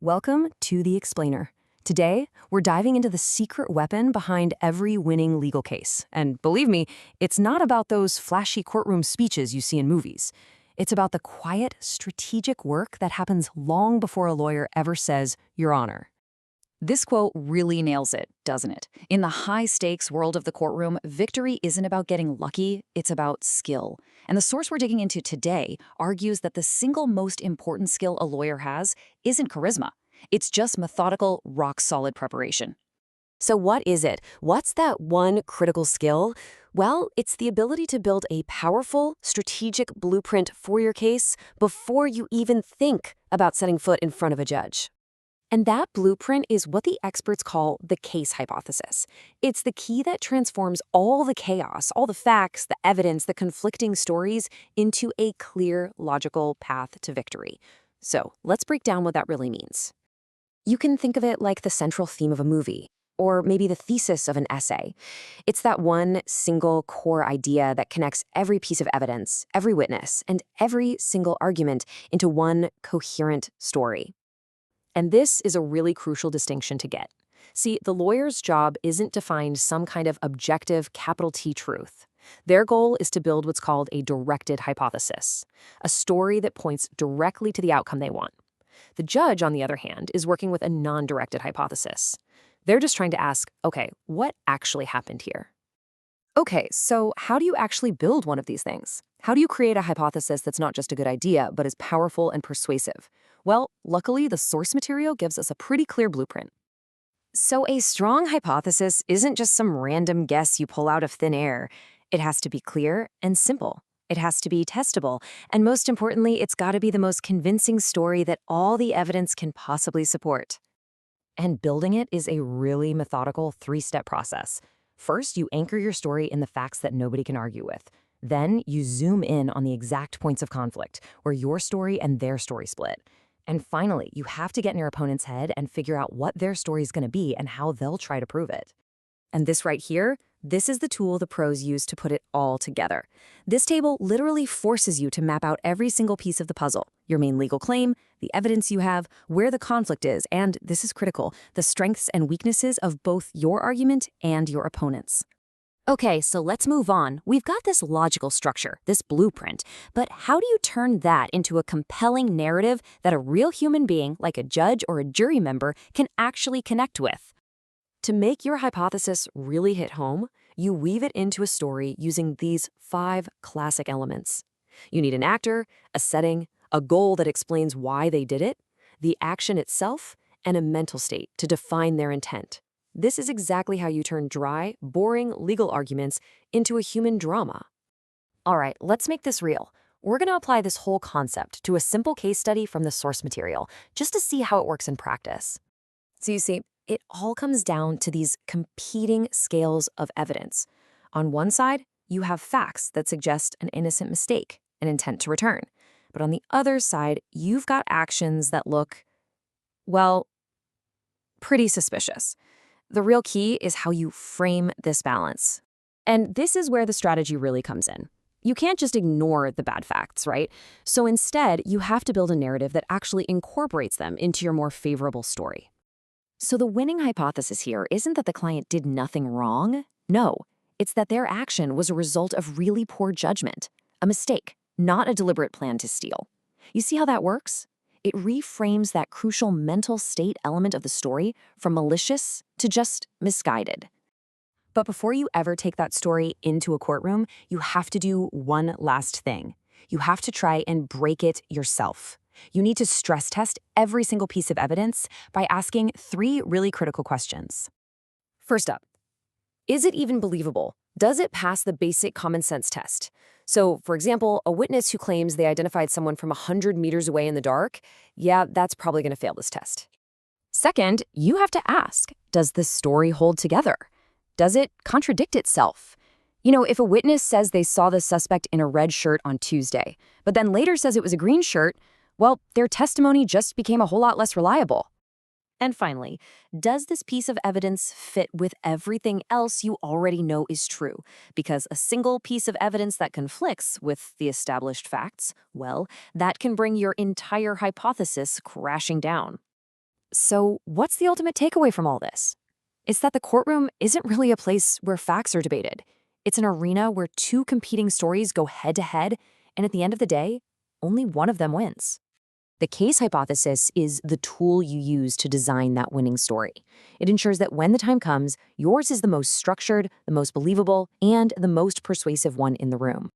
Welcome to The Explainer. Today, we're diving into the secret weapon behind every winning legal case. And believe me, it's not about those flashy courtroom speeches you see in movies. It's about the quiet, strategic work that happens long before a lawyer ever says, "Your Honor." This quote really nails it, doesn't it? In the high-stakes world of the courtroom, victory isn't about getting lucky, it's about skill. And the source we're digging into today argues that the single most important skill a lawyer has isn't charisma. It's just methodical, rock-solid preparation. So what is it? What's that one critical skill? Well, it's the ability to build a powerful, strategic blueprint for your case before you even think about setting foot in front of a judge. And that blueprint is what the experts call the case hypothesis. It's the key that transforms all the chaos, all the facts, the evidence, the conflicting stories into a clear, logical path to victory. So let's break down what that really means. You can think of it like the central theme of a movie, or maybe the thesis of an essay. It's that one single core idea that connects every piece of evidence, every witness, and every single argument into one coherent story. And this is a really crucial distinction to get. See, the lawyer's job isn't to find some kind of objective capital T truth. Their goal is to build what's called a directed hypothesis, a story that points directly to the outcome they want. The judge, on the other hand, is working with a non-directed hypothesis. They're just trying to ask, okay, what actually happened here? Okay, so how do you actually build one of these things? How do you create a hypothesis that's not just a good idea, but is powerful and persuasive? Well, luckily, the source material gives us a pretty clear blueprint. So a strong hypothesis isn't just some random guess you pull out of thin air. It has to be clear and simple. It has to be testable. And most importantly, it's got to be the most convincing story that all the evidence can possibly support. And building it is a really methodical three-step process. First, you anchor your story in the facts that nobody can argue with. Then, you zoom in on the exact points of conflict, where your story and their story split. And finally, you have to get in your opponent's head and figure out what their story is going to be and how they'll try to prove it. And this right here, this is the tool the pros use to put it all together. This table literally forces you to map out every single piece of the puzzle: your main legal claim, the evidence you have, where the conflict is, and, this is critical, the strengths and weaknesses of both your argument and your opponent's. Okay, so let's move on. We've got this logical structure, this blueprint, but how do you turn that into a compelling narrative that a real human being, like a judge or a jury member, can actually connect with? To make your hypothesis really hit home, you weave it into a story using these 5 classic elements. You need an actor, a setting, a goal that explains why they did it, the action itself, and a mental state to define their intent. This is exactly how you turn dry, boring legal arguments into a human drama. All right, let's make this real. We're going to apply this whole concept to a simple case study from the source material, just to see how it works in practice. So you see, it all comes down to these competing scales of evidence. On one side, you have facts that suggest an innocent mistake, an intent to return. But on the other side, you've got actions that look, well, pretty suspicious. The real key is how you frame this balance. And this is where the strategy really comes in. You can't just ignore the bad facts, right? So instead, you have to build a narrative that actually incorporates them into your more favorable story. So the winning hypothesis here isn't that the client did nothing wrong. No, it's that their action was a result of really poor judgment, a mistake, not a deliberate plan to steal. You see how that works? It reframes that crucial mental state element of the story from malicious to just misguided. But before you ever take that story into a courtroom, you have to do one last thing. You have to try and break it yourself. You need to stress test every single piece of evidence by asking 3 really critical questions. First up, is it even believable? Does it pass the basic common sense test? So, for example, a witness who claims they identified someone from 100 meters away in the dark, yeah, that's probably going to fail this test. Second, you have to ask, does this story hold together? Does it contradict itself? You know, if a witness says they saw the suspect in a red shirt on Tuesday, but then later says it was a green shirt, well, their testimony just became a whole lot less reliable. And finally, does this piece of evidence fit with everything else you already know is true? Because a single piece of evidence that conflicts with the established facts, well, that can bring your entire hypothesis crashing down. So, what's the ultimate takeaway from all this? It's that the courtroom isn't really a place where facts are debated. It's an arena where two competing stories go head to head, and at the end of the day, only one of them wins. The case hypothesis is the tool you use to design that winning story. It ensures that when the time comes, yours is the most structured, the most believable, and the most persuasive one in the room.